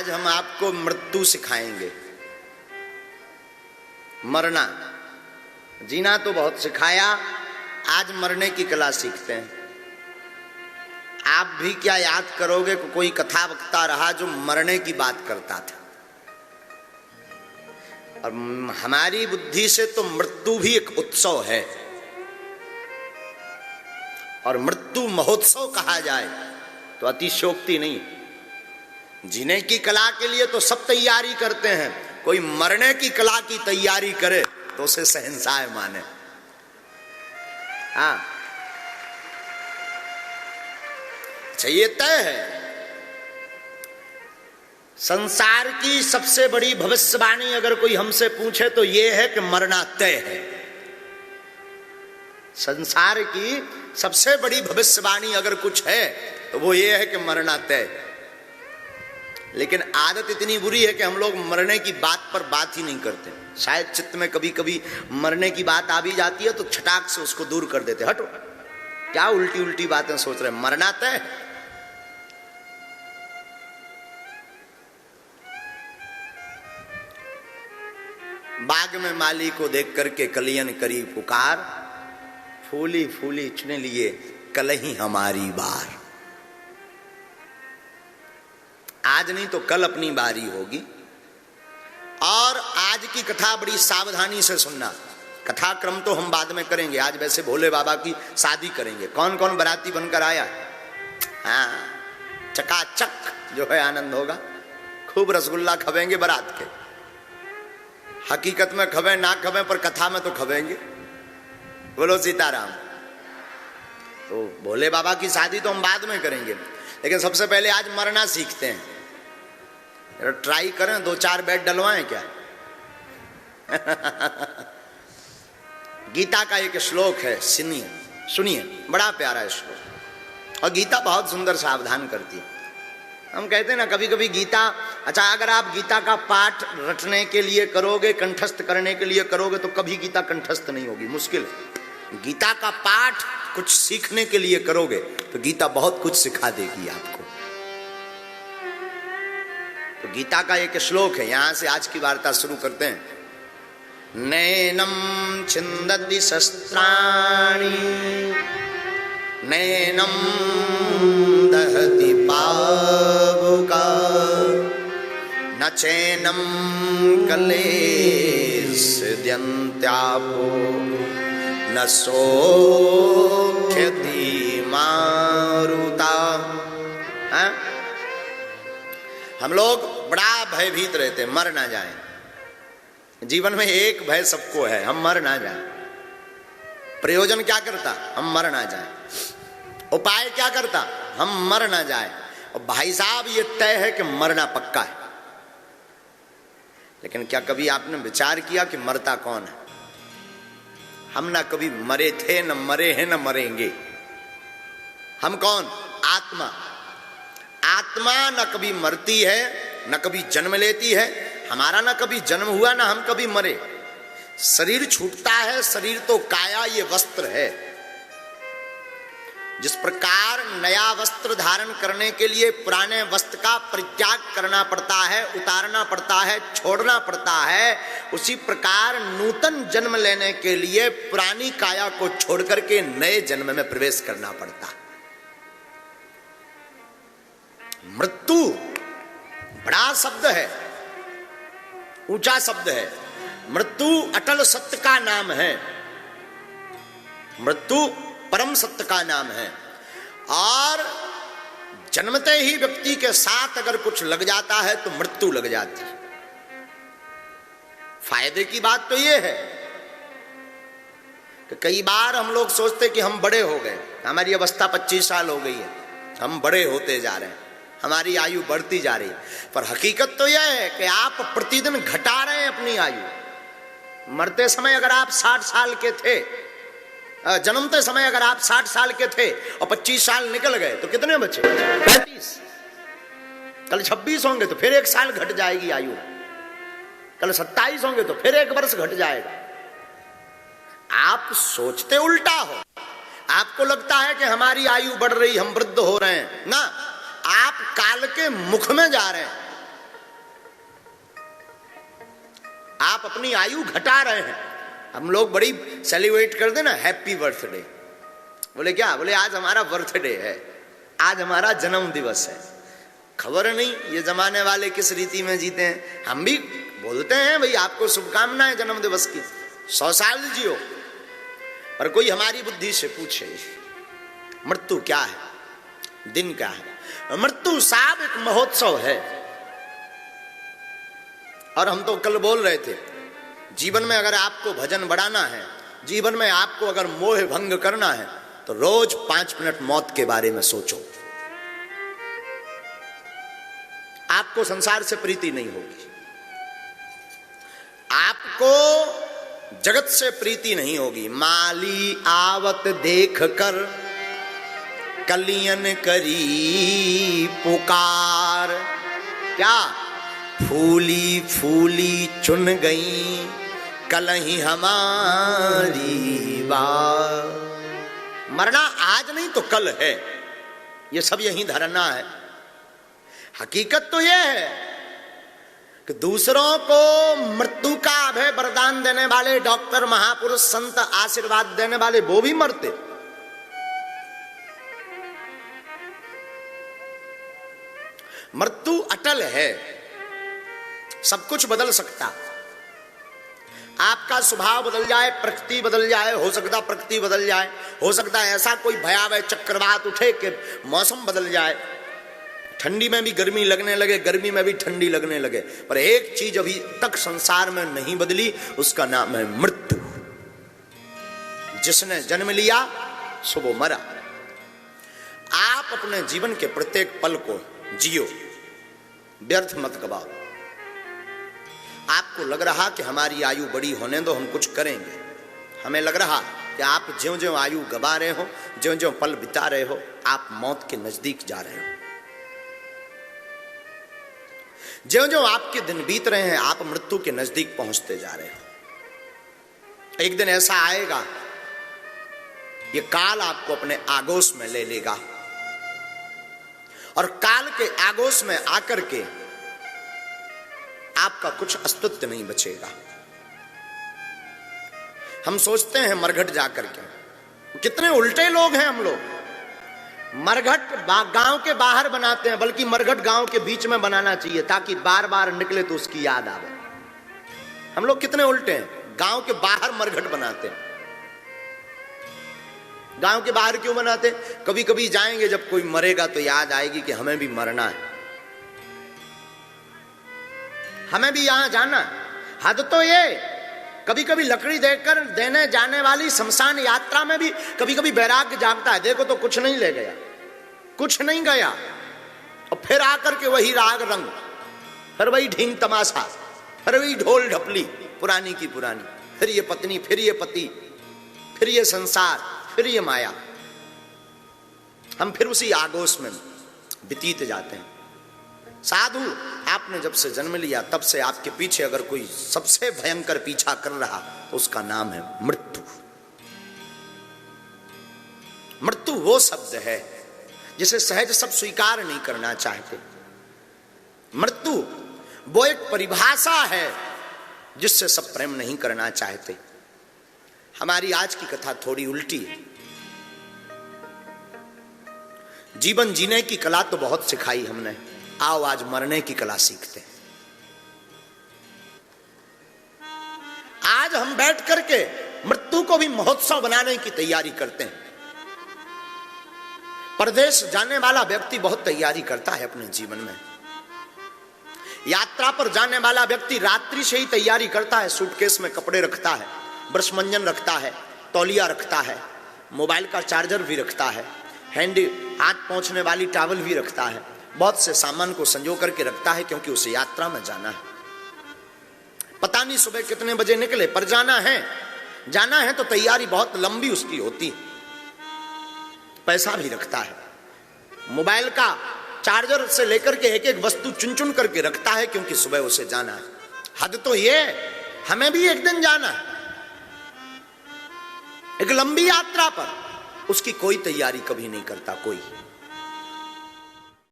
आज हम आपको मृत्यु सिखाएंगे, मरना। जीना तो बहुत सिखाया, आज मरने की कला सीखते हैं। आप भी क्या याद करोगे कि कोई कथा वक्ता रहा जो मरने की बात करता था, और हमारी बुद्धि से तो मृत्यु भी एक उत्सव है, और मृत्यु महोत्सव कहा जाए तो अतिशयोक्ति नहीं। जीने की कला के लिए तो सब तैयारी करते हैं, कोई मरने की कला की तैयारी करे तो उसे शहंशाह माने। हाँ, अच्छा, ये तय है। संसार की सबसे बड़ी भविष्यवाणी अगर कोई हमसे पूछे तो यह है कि मरना तय है। संसार की सबसे बड़ी भविष्यवाणी अगर कुछ है तो वो ये है कि मरना तय। लेकिन आदत इतनी बुरी है कि हम लोग मरने की बात पर बात ही नहीं करते। शायद चित्त में कभी कभी मरने की बात आ भी जाती है तो छटाक से उसको दूर कर देते, हटो क्या उल्टी उल्टी बातें सोच रहे हैं, मरना तय। बाग में माली को देख करके कलियन करी पुकार, फूली फूली चुने लिए कलही हमारी बार। आज नहीं तो कल अपनी बारी होगी। और आज की कथा बड़ी सावधानी से सुनना। कथा क्रम तो हम बाद में करेंगे, आज वैसे भोले बाबा की शादी करेंगे। कौन कौन बाराती बनकर आया? हाँ, चकाचक जो है आनंद होगा। खूब रसगुल्ला खवेंगे बारात के। हकीकत में खवे ना खवे पर कथा में तो खवेंगे। बोलो सीताराम। तो भोले बाबा की शादी तो हम बाद में करेंगे, लेकिन सबसे पहले आज मरना सीखते हैं। ट्राई करें, 2-4 बेड डलवाएं क्या? गीता का एक श्लोक है, सुनिए, बड़ा प्यारा श्लोक। और गीता बहुत सुंदर सावधान करती है। हम कहते हैं ना कभी कभी गीता, अच्छा अगर आप गीता का पाठ रटने के लिए करोगे, कंठस्थ करने के लिए करोगे तो कभी गीता कंठस्थ नहीं होगी, मुश्किल है। गीता का पाठ कुछ सीखने के लिए करोगे तो गीता बहुत कुछ सिखा देगी आपको। तो गीता का एक श्लोक है, यहां से आज की वार्ता शुरू करते हैं। नैनम छिंदति शस्त्राणि नैनम दहति पावुका न चैनम कलेशयन्त्यापो न सोख्यति मारुता। हम लोग बड़ा भयभीत रहते, मर ना जाएं। जीवन में एक भय सबको है, हम मर ना जाएं। प्रयोजन क्या करता? हम मर ना जाएं। उपाय क्या करता? हम मर ना जाएं। और भाई साहब ये तय है कि मरना पक्का है। लेकिन क्या कभी आपने विचार किया कि मरता कौन है? हम ना कभी मरे थे, न मरे हैं, न मरेंगे। हम कौन? आत्मा। आत्मा न कभी मरती है, न कभी जन्म लेती है। हमारा ना कभी जन्म हुआ, ना हम कभी मरे। शरीर छूटता है, शरीर तो काया, ये वस्त्र है। जिस प्रकार नया वस्त्र धारण करने के लिए पुराने वस्त्र का परित्याग करना पड़ता है, उतारना पड़ता है, छोड़ना पड़ता है, उसी प्रकार नूतन जन्म लेने के लिए पुरानी काया को छोड़ करके नए जन्म में प्रवेश करना पड़ता है। मृत्यु बड़ा शब्द है, ऊंचा शब्द है। मृत्यु अटल सत्य का नाम है। मृत्यु परम सत्य का नाम है। और जन्मते ही व्यक्ति के साथ अगर कुछ लग जाता है तो मृत्यु लग जाती है। फायदे की बात तो यह है कि कई बार हम लोग सोचते कि हम बड़े हो गए, हमारी अवस्था 25 साल हो गई है, हम बड़े होते जा रहे हैं, हमारी आयु बढ़ती जा रही है। पर हकीकत तो यह है कि आप प्रतिदिन घटा रहे हैं अपनी आयु। मरते समय अगर आप 60 साल के थे, जन्मते समय अगर आप 60 साल के थे और 25 साल निकल गए तो कितने बचे? 35। कल 26 होंगे तो फिर 1 साल घट जाएगी आयु। कल 27 होंगे तो फिर 1 वर्ष घट जाएगा। आप सोचते उल्टा हो। आपको लगता है कि हमारी आयु बढ़ रही, हम वृद्ध हो रहे हैं। ना, आप काल के मुख में जा रहे हैं। आप अपनी आयु घटा रहे हैं। हम लोग बड़ी सेलिब्रेट करते ना, हैप्पी बर्थडे। बोले क्या? बोले आज हमारा बर्थडे है, आज हमारा जन्म दिवस है। खबर नहीं ये जमाने वाले किस रीति में जीते हैं। हम भी बोलते हैं भाई आपको शुभकामनाएं जन्म दिवस की, 100 साल जियो, पर कोई हमारी बुद्धि से पूछे मृत्यु क्या है, दिन क्या है? मृत्यु साहब एक महोत्सव है। और हम तो कल बोल रहे थे, जीवन में अगर आपको भजन बढ़ाना है, जीवन में आपको अगर मोह भंग करना है, तो रोज 5 मिनट मौत के बारे में सोचो। आपको संसार से प्रीति नहीं होगी, आपको जगत से प्रीति नहीं होगी। माली आवत देख कर कलियन करी पुकार, क्या? फूली फूली चुन गई कलही हमारी बात। मरना आज नहीं तो कल है, ये सब यही धरना है। हकीकत तो यह है कि दूसरों को मृत्यु का अभय वरदान देने वाले डॉक्टर, महापुरुष, संत, आशीर्वाद देने वाले वो भी मरते। मृत्यु अटल है, सब कुछ बदल सकता। आपका स्वभाव बदल जाए, प्रकृति बदल जाए, हो सकता प्रकृति बदल जाए, हो सकता है ऐसा कोई भयावह चक्रवात उठे कि मौसम बदल जाए, ठंडी में भी गर्मी लगने लगे, गर्मी में भी ठंडी लगने लगे। पर एक चीज अभी तक संसार में नहीं बदली, उसका नाम है मृत्यु। जिसने जन्म लिया सो वो मरा। आप अपने जीवन के प्रत्येक पल को जियो, व्यर्थ मत गवाओ। आपको लग रहा कि हमारी आयु बड़ी होने दो, हम कुछ करेंगे। हमें लग रहा कि आप ज्यों ज्यों आयु गवा रहे हो, ज्यों ज्यों पल बिता रहे हो, आप मौत के नजदीक जा रहे हो। ज्यों ज्यों आपके दिन बीत रहे हैं, आप मृत्यु के नजदीक पहुंचते जा रहे हो। एक दिन ऐसा आएगा, ये काल आपको अपने आगोश में ले लेगा, और काल के आगोश में आकर के आपका कुछ अस्तित्व नहीं बचेगा। हम सोचते हैं मरघट जाकर के, कितने उल्टे लोग हैं हम लोग। मरघट गांव के बाहर बनाते हैं, बल्कि मरघट गांव के बीच में बनाना चाहिए ताकि बार बार निकले तो उसकी याद आवे। हम लोग कितने उल्टे हैं, गांव के बाहर मरघट बनाते हैं। गांव के बाहर क्यों बनाते? कभी कभी जाएंगे, जब कोई मरेगा तो याद आएगी कि हमें भी मरना है, हमें भी यहां जाना है। हद तो ये, कभी कभी लकड़ी देकर देने जाने वाली शमशान यात्रा में भी कभी कभी वैराग्य जागता है। देखो तो कुछ नहीं ले गया, कुछ नहीं गया, और फिर आकर के वही राग रंग, फिर वही ढींग तमाशा, फिर वही ढोल ढपली पुरानी की पुरानी, फिर ये पत्नी, फिर ये पति, फिर ये संसार, फिर ये माया। हम फिर उसी आगोश में व्यतीत जाते हैं। साधु, आपने जब से जन्म लिया तब से आपके पीछे अगर कोई सबसे भयंकर पीछा कर रहा तो उसका नाम है मृत्यु। मृत्यु वो शब्द है जिसे सहज सब स्वीकार नहीं करना चाहते। मृत्यु वो एक परिभाषा है जिससे सब प्रेम नहीं करना चाहते। हमारी आज की कथा थोड़ी उल्टी है। जीवन जीने की कला तो बहुत सिखाई हमने, आओ आज मरने की कला सीखते हैं। आज हम बैठ करके मृत्यु को भी महोत्सव बनाने की तैयारी करते हैं। परदेश जाने वाला व्यक्ति बहुत तैयारी करता है अपने जीवन में। यात्रा पर जाने वाला व्यक्ति रात्रि से ही तैयारी करता है, सूटकेस में कपड़े रखता है, ब्रश मंजन रखता है, तौलिया रखता है, मोबाइल का चार्जर भी रखता है, हैंडी हाथ पहुंचने वाली टॉवल भी रखता है, बहुत से सामान को संजो करके रखता है, क्योंकि उसे यात्रा में जाना है। पता नहीं सुबह कितने बजे निकले, पर जाना है तो तैयारी बहुत लंबी उसकी होती है। पैसा भी रखता है, मोबाइल का चार्जर से लेकर के एक एक वस्तु चुन चुन करके रखता है, क्योंकि सुबह उसे जाना है। हद तो ये, हमें भी एक दिन जाना है, एक लंबी यात्रा पर। उसकी कोई तैयारी कभी नहीं करता कोई।